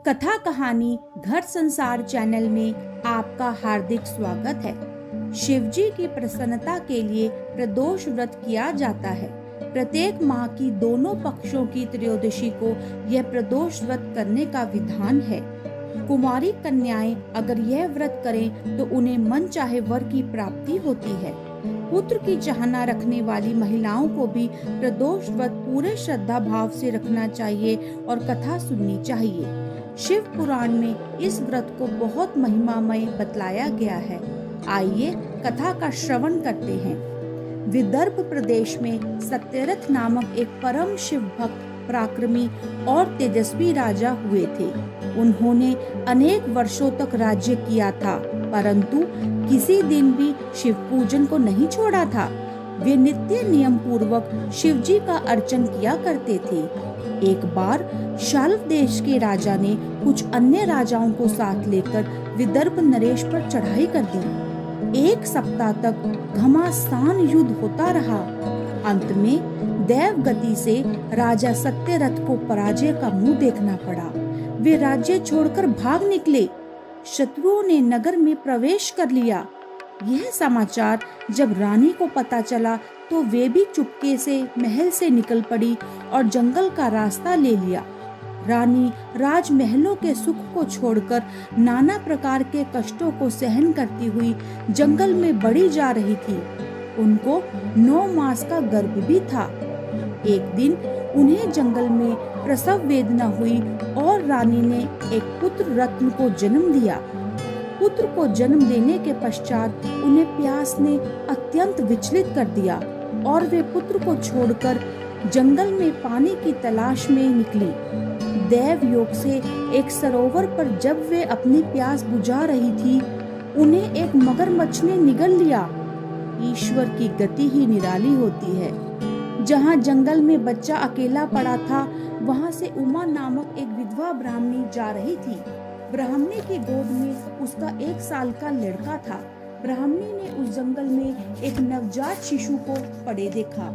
कथा कहानी घर संसार चैनल में आपका हार्दिक स्वागत है। शिवजी की प्रसन्नता के लिए प्रदोष व्रत किया जाता है। प्रत्येक माह की दोनों पक्षों की त्रयोदशी को यह प्रदोष व्रत करने का विधान है। कुमारी कन्याएं अगर यह व्रत करें तो उन्हें मन चाहे वर की प्राप्ति होती है। पुत्र की चाहना रखने वाली महिलाओं को भी प्रदोष व्रत पूरे श्रद्धा भाव से रखना चाहिए और कथा सुननी चाहिए। शिव पुराण में इस व्रत को बहुत महिमामय बतलाया गया है। आइए कथा का श्रवण करते हैं। विदर्भ प्रदेश में सत्यरथ नामक एक परम शिव भक्त, पराक्रमी और तेजस्वी राजा हुए थे। उन्होंने अनेक वर्षों तक राज्य किया था, परंतु किसी दिन भी शिव पूजन को नहीं छोड़ा था। वे नित्य नियम पूर्वक शिवजी का अर्चन किया करते थे। एक बार शाल्व देश के राजा ने कुछ अन्य राजाओं को साथ लेकर विदर्भ नरेश पर चढ़ाई कर दी। 1 सप्ताह तक घमासान युद्ध होता रहा। अंत में दैव गति से राजा सत्यरथ को पराजय का मुंह देखना पड़ा। वे राज्य छोड़कर भाग निकले। शत्रुओं ने नगर में प्रवेश कर लिया। यह समाचार जब रानी को पता चला तो वे भी चुपके से महल से निकल पड़ी और जंगल का रास्ता ले लिया। रानी राजमहलों के सुख को छोड़कर नाना प्रकार के कष्टों को सहन करती हुई जंगल में बढ़ी जा रही थी। उनको 9 मास का गर्भ भी था। एक दिन उन्हें जंगल में प्रसव वेदना हुई और रानी ने एक पुत्र रत्न को जन्म दिया। पुत्र को जन्म देने के पश्चात उन्हें प्यास ने अत्यंत विचलित कर दिया और वे पुत्र को छोड़कर जंगल में पानी की तलाश में निकली। देव योग से एक सरोवर पर जब वे अपनी प्यास बुझा रही थी, उन्हें एक मगरमच्छ ने निगल लिया। ईश्वर की गति ही निराली होती है। जहाँ जंगल में बच्चा अकेला पड़ा था, वहाँ से उमा नामक एक विधवा ब्राह्मणी जा रही थी। ब्राह्मणी की गोद में उसका 1 साल का लड़का था। ब्राह्मणी ने उस जंगल में एक नवजात शिशु को पड़े देखा।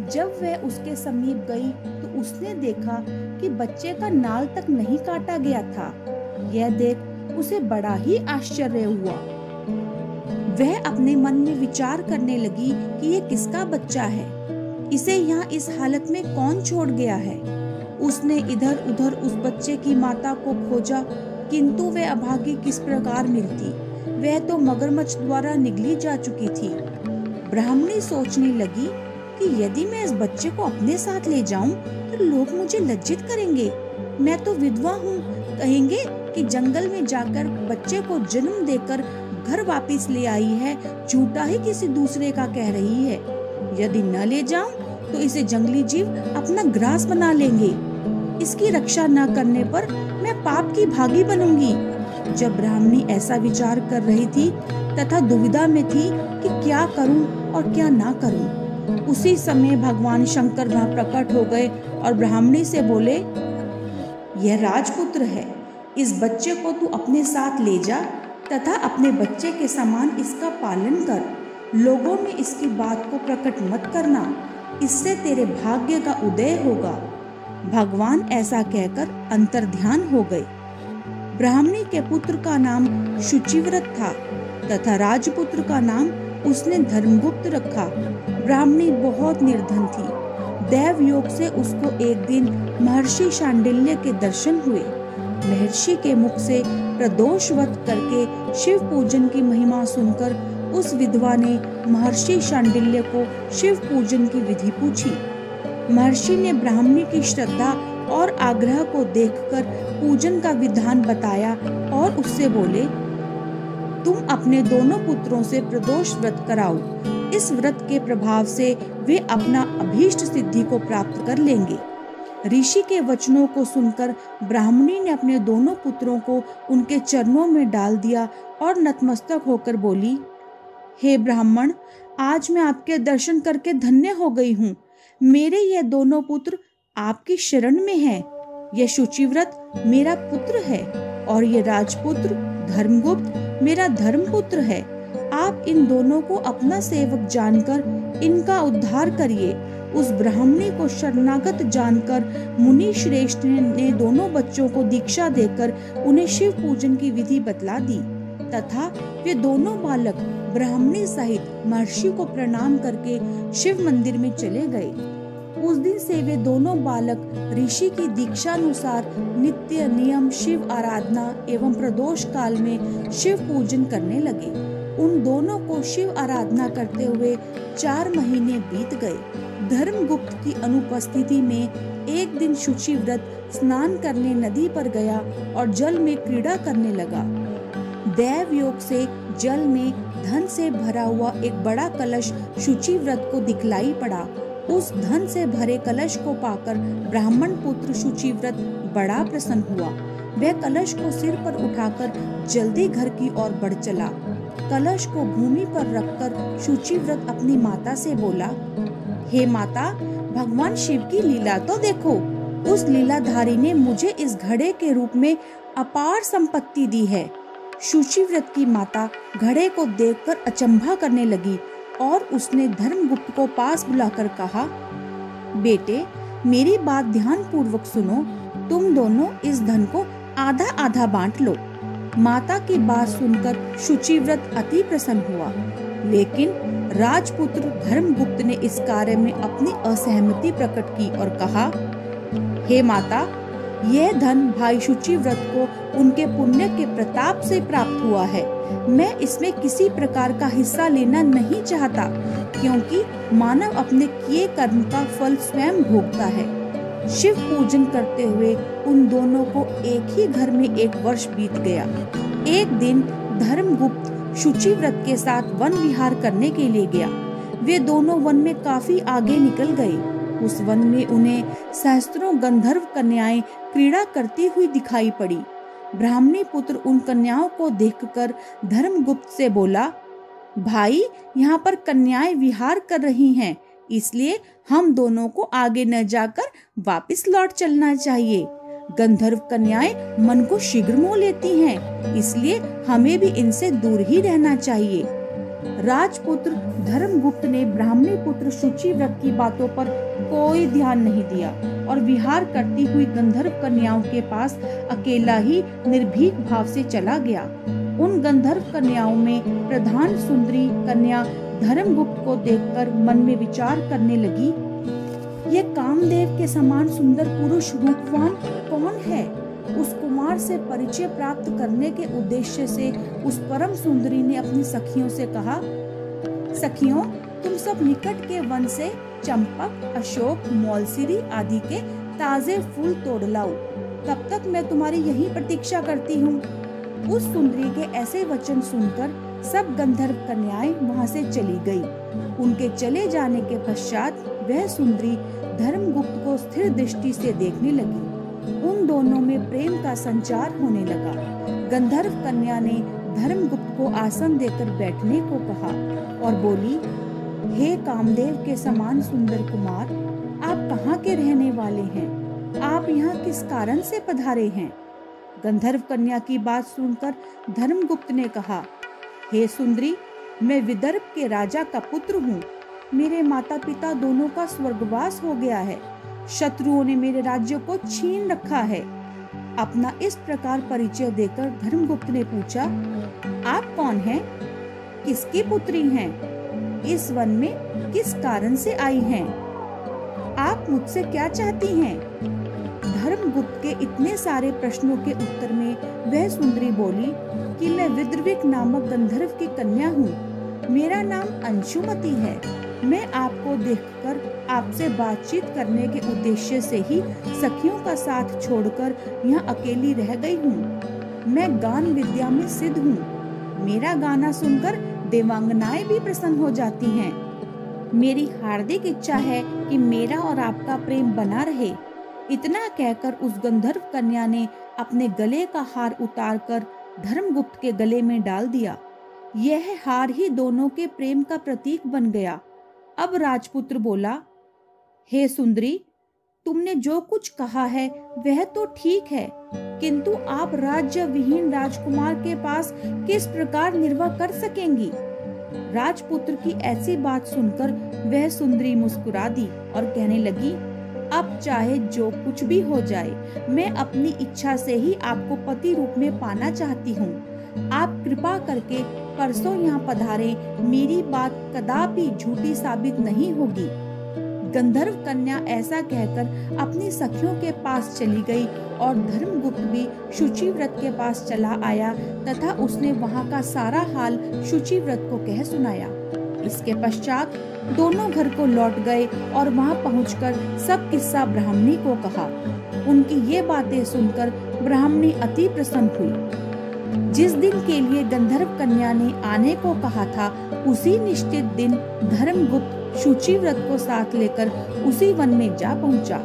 जब वह उसके समीप गई तो उसने देखा कि बच्चे का नाल तक नहीं काटा गया था। यह देख उसे बड़ा ही आश्चर्य हुआ। वह अपने मन में विचार करने लगी कि ये किसका बच्चा है, इसे यहाँ इस हालत में कौन छोड़ गया है। उसने इधर उधर उस बच्चे की माता को खोजा, किंतु वह अभागी किस प्रकार मिलती। वह तो मगरमच्छ द्वारा निगली जा चुकी थी। ब्राह्मणी सोचने लगी कि यदि मैं इस बच्चे को अपने साथ ले जाऊं तो लोग मुझे लज्जित करेंगे। मैं तो विधवा हूँ, कहेंगे कि जंगल में जाकर बच्चे को जन्म देकर घर वापस ले आई है, झूठा ही किसी दूसरे का कह रही है। यदि न ले जाऊं तो इसे जंगली जीव अपना ग्रास बना लेंगे। इसकी रक्षा न करने पर मैं पाप की भागी बनूंगी। जब ब्राह्मणी ऐसा विचार कर रही थी तथा दुविधा में थी कि क्या करूं और क्या ना करूं, उसी समय भगवान शंकर वहां प्रकट हो गए और ब्राह्मणी से बोले, यह राजपुत्र है। इस बच्चे को तू अपने साथ ले जा तथा अपने बच्चे के समान इसका पालन कर। लोगों में इसकी बात को प्रकट मत करना, इससे तेरे भाग्य का उदय होगा। भगवान ऐसा कहकर अंतर्ध्यान हो गए। ब्राह्मणी के पुत्र का नाम शुचिव्रत था तथा राजपुत्र का नाम उसने धर्मगुप्त रखा। ब्राह्मणी बहुत निर्धन थी। देव योग से उसको एक दिन महर्षि शांडिल्य के दर्शन हुए। महर्षि के मुख से प्रदोष व्रत करके शिव पूजन की महिमा सुनकर उस विधवा ने महर्षि शांडिल्य को शिव पूजन की विधि पूछी। महर्षि ने ब्राह्मणी की श्रद्धा और आग्रह को देखकर पूजन का विधान बताया और उससे बोले, तुम अपने दोनों पुत्रों से प्रदोष व्रत कराओ। इस व्रत के प्रभाव से वे अपना अभीष्ट सिद्धि को प्राप्त कर लेंगे। ऋषि के वचनों को सुनकर ब्राह्मणी ने अपने दोनों पुत्रों को उनके चरणों में डाल दिया और नतमस्तक होकर बोली, हे ब्राह्मण, आज मैं आपके दर्शन करके धन्य हो गई हूँ। मेरे ये दोनों पुत्र आपकी शरण में हैं। यह शुचिव्रत मेरा पुत्र है और ये राजपुत्र धर्मगुप्त मेरा धर्मपुत्र है। आप इन दोनों को अपना सेवक जानकर इनका उद्धार करिए उस ब्राह्मणी को शरणागत जानकर मुनि श्रेष्ठ ने दोनों बच्चों को दीक्षा देकर उन्हें शिव पूजन की विधि बतला दी तथा वे दोनों बालक ब्राह्मणी सहित महर्षि को प्रणाम करके शिव मंदिर में चले गए। उस दिन से वे दोनों बालक ऋषि की दीक्षा अनुसार नित्य नियम शिव आराधना एवं प्रदोष काल में शिव पूजन करने लगे। उन दोनों को शिव आराधना करते हुए 4 महीने बीत गए। धर्मगुप्त की अनुपस्थिति में एक दिन शुचि व्रत स्नान करने नदी पर गया और जल में क्रीड़ा करने लगा। दैव योग से जल में धन से भरा हुआ एक बड़ा कलश शुचि व्रत को दिखलाई पड़ा। उस धन से भरे कलश को पाकर ब्राह्मण पुत्र शुचि व्रत बड़ा प्रसन्न हुआ। वह कलश को सिर पर उठाकर जल्दी घर की ओर बढ़ चला। कलश को भूमि पर रखकर शुचि व्रत अपनी माता से बोला, हे माता, भगवान शिव की लीला तो देखो। उस लीलाधारी ने मुझे इस घड़े के रूप में अपार संपत्ति दी है। शुचि व्रत की माता घड़े को देखकर अचंभा करने लगी और उसने धर्मगुप्त को पास बुलाकर कहा, बेटे, मेरी बात ध्यान पूर्वक सुनो। तुम दोनों इस धन को आधा आधा बांट लो। माता की बात सुनकर शुचि व्रत अति प्रसन्न हुआ, लेकिन राजपुत्र धर्मगुप्त ने इस कार्य में अपनी असहमति प्रकट की और कहा, हे माता, यह धन भाई शुचि व्रत को उनके पुण्य के प्रताप से प्राप्त हुआ है। मैं इसमें किसी प्रकार का हिस्सा लेना नहीं चाहता, क्योंकि मानव अपने किए कर्म का फल स्वयं भोगता है। शिव पूजन करते हुए उन दोनों को एक ही घर में 1 वर्ष बीत गया। एक दिन धर्मगुप्त शुचि व्रत के साथ वन विहार करने के लिए गया। वे दोनों वन में काफी आगे निकल गए। उस वन में उन्हें सहस्त्रों गंधर्व कन्याएं क्रीड़ा करती हुई दिखाई पड़ी। ब्राह्मणी पुत्र उन कन्याओं को देखकर धर्मगुप्त से बोला, भाई, यहाँ पर कन्याएं विहार कर रही हैं, इसलिए हम दोनों को आगे न जाकर वापस लौट चलना चाहिए। गंधर्व कन्याएं मन को शीघ्र मोह लेती हैं, इसलिए हमें भी इनसे दूर ही रहना चाहिए। राजपुत्र धर्मगुप्त ने ब्राह्मणी पुत्र शुचि व्रत की बातों पर कोई ध्यान नहीं दिया और विहार करती हुई गंधर्व कन्याओं के पास अकेला ही निर्भीक भाव से चला गया। उन गंधर्व कन्याओं में प्रधान सुंदरी कन्या धर्मगुप्त को देखकर मन में विचार करने लगी, ये कामदेव के समान सुंदर पुरुष रूपवान कौन है? उस कुमार से परिचय प्राप्त करने के उद्देश्य से उस परम सुंदरी ने अपनी सखियों से कहा, सखियों, तुम सब निकट के वन से चंपक, अशोक, मौलसिरी आदि के ताजे फूल तोड़ लाओ। तब तक मैं तुम्हारी यही प्रतीक्षा करती हूँ। उस सुंदरी के ऐसे वचन सुनकर सब गंधर्व कन्याएं वहां से चली गई। उनके चले जाने के पश्चात वह सुंदरी धर्मगुप्त को स्थिर दृष्टि से देखने लगी। उन दोनों में प्रेम का संचार होने लगा। गंधर्व कन्या ने धर्मगुप्त को आसन देकर बैठने को कहा और बोली, हे कामदेव के समान सुंदर कुमार, आप कहाँ के रहने वाले हैं? आप यहाँ किस कारण से पधारे हैं? गंधर्व कन्या की बात सुनकर धर्मगुप्त ने कहा, हे सुंदरी, मैं विदर्भ के राजा का पुत्र हूँ। मेरे माता पिता दोनों का स्वर्गवास हो गया है। शत्रुओं ने मेरे राज्य को छीन रखा है। अपना इस प्रकार परिचय देकर धर्मगुप्त ने पूछा, आप कौन हैं? किसकी पुत्री हैं? इस वन में किस कारण से आई हैं? आप मुझसे क्या चाहती हैं? धर्मगुप्त के इतने सारे प्रश्नों के उत्तर में वह सुंदरी बोली कि मैं विद्रविक नामक गंधर्व की कन्या हूँ। मेरा नाम अंशुमति है। मैं आपको देखकर आपसे बातचीत करने के उद्देश्य से ही सखियों का साथ छोड़कर यहाँ अकेली रह गई हूँ। मैं गान विद्या में सिद्ध हूँ। मेरा गाना सुनकर देवांगनाएं भी प्रसन्न हो जाती हैं। मेरी हार्दिक इच्छा है कि मेरा और आपका प्रेम बना रहे। इतना कहकर उस गंधर्व कन्या ने अपने गले का हार उतारकर धर्मगुप्त के गले में डाल दिया। यह हार ही दोनों के प्रेम का प्रतीक बन गया। अब राजपुत्र बोला, हे सुंदरी, तुमने जो कुछ कहा है वह तो ठीक है, किंतु आप राज्य विहीन राजकुमार के पास किस प्रकार निर्वाह कर सकेंगी? राजपुत्र की ऐसी बात सुनकर वह सुंदरी मुस्कुरा दी और कहने लगी, अब चाहे जो कुछ भी हो जाए, मैं अपनी इच्छा से ही आपको पति रूप में पाना चाहती हूँ। आप कृपा करके परसों यहाँ पधारे, मेरी बात कदापि झूठी साबित नहीं होगी। गंधर्व कन्या ऐसा कहकर अपनी सखियों के पास चली गई और धर्मगुप्त भी शुचिव्रत के पास चला आया तथा उसने वहां का सारा हाल शुचिव्रत को कह सुनाया। इसके पश्चात दोनों घर को लौट गए और वहां पहुंचकर सब किस्सा ब्राह्मणी को कहा। उनकी ये बातें सुनकर ब्राह्मणी अति प्रसन्न हुई। जिस दिन के लिए गंधर्व कन्या ने आने को कहा था, उसी निश्चित दिन धर्मगुप्त शुचिव्रत को साथ लेकर उसी वन में जा पहुंचा।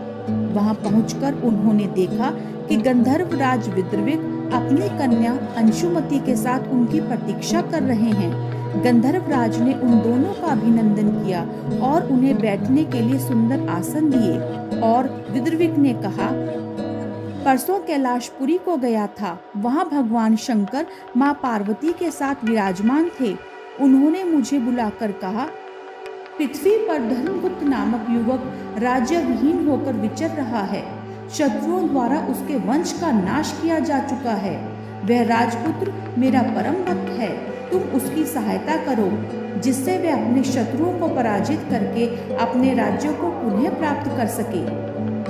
वहां पहुंचकर उन्होंने देखा कि गंधर्व राज विद्रविक अपनी कन्या अंशुमति के साथ उनकी प्रतीक्षा कर रहे हैं। गंधर्व राज ने उन दोनों का अभिनंदन किया और उन्हें बैठने के लिए सुंदर आसन दिए और विद्रविक ने कहा, परसों कैलाशपुरी को गया था। वहां भगवान शंकर मां पार्वती के साथ विराजमान थे। उन्होंने मुझे बुलाकर कहा, पृथ्वी पर धर्मगुप्त नामक युवक राज्य विहीन होकर विचर रहा है। शत्रुओं द्वारा उसके वंश का नाश किया जा चुका है। वह राजपुत्र मेरा परम भक्त है। तुम उसकी सहायता करो, जिससे वह अपने शत्रुओं को पराजित करके अपने राज्यों को पुनः प्राप्त कर सके।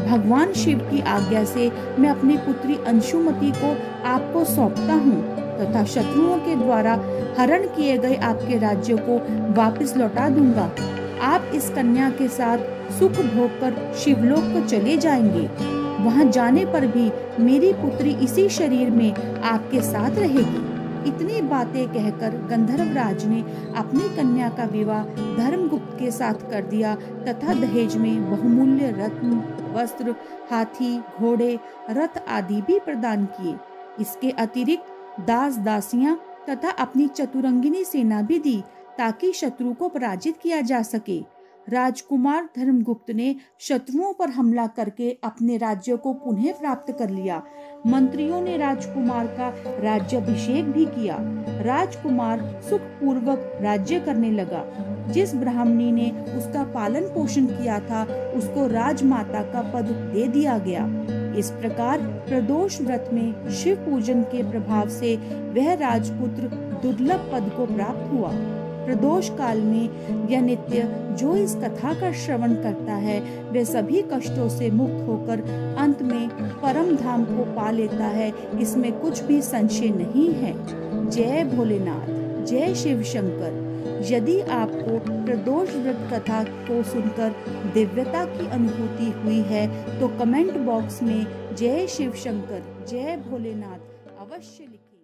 भगवान शिव की आज्ञा से मैं अपनी पुत्री अंशुमति को आपको सौंपता हूँ तथा शत्रुओं के द्वारा हरण किए गए आपके राज्यों को वापस लौटा दूंगा। आप इस कन्या के साथ सुख भोग कर शिवलोक को चले जाएंगे। वहां जाने पर भी मेरी पुत्री इसी शरीर में आपके साथ रहेगी। इतनी बातें कहकर गंधर्व राज ने अपनी कन्या का विवाह धर्मगुप्त के साथ कर दिया तथा दहेज में बहुमूल्य रत्न, वस्त्र, हाथी, घोड़े, रथ आदि भी प्रदान किए। इसके अतिरिक्त दास दासियां तथा अपनी चतुरंगिनी सेना भी दी ताकि शत्रु को पराजित किया जा सके। राजकुमार धर्मगुप्त ने शत्रुओं पर हमला करके अपने राज्यों को पुनः प्राप्त कर लिया। मंत्रियों ने राजकुमार का राज्याभिषेक भी किया। राजकुमार सुखपूर्वक राज्य करने लगा। जिस ब्राह्मणी ने उसका पालन पोषण किया था, उसको राजमाता का पद दे दिया गया। इस प्रकार प्रदोष व्रत में शिव पूजन के प्रभाव से वह राजपुत्र दुर्लभ पद को प्राप्त हुआ। प्रदोष काल में यह नित्य जो इस कथा का श्रवण करता है, वह सभी कष्टों से मुक्त होकर अंत में परम धाम को पा लेता है। इसमें कुछ भी संशय नहीं है। जय भोलेनाथ, जय शिव शंकर। यदि आपको प्रदोष व्रत कथा को सुनकर दिव्यता की अनुभूति हुई है, तो कमेंट बॉक्स में जय शिव शंकर, जय भोलेनाथ अवश्य लिखें।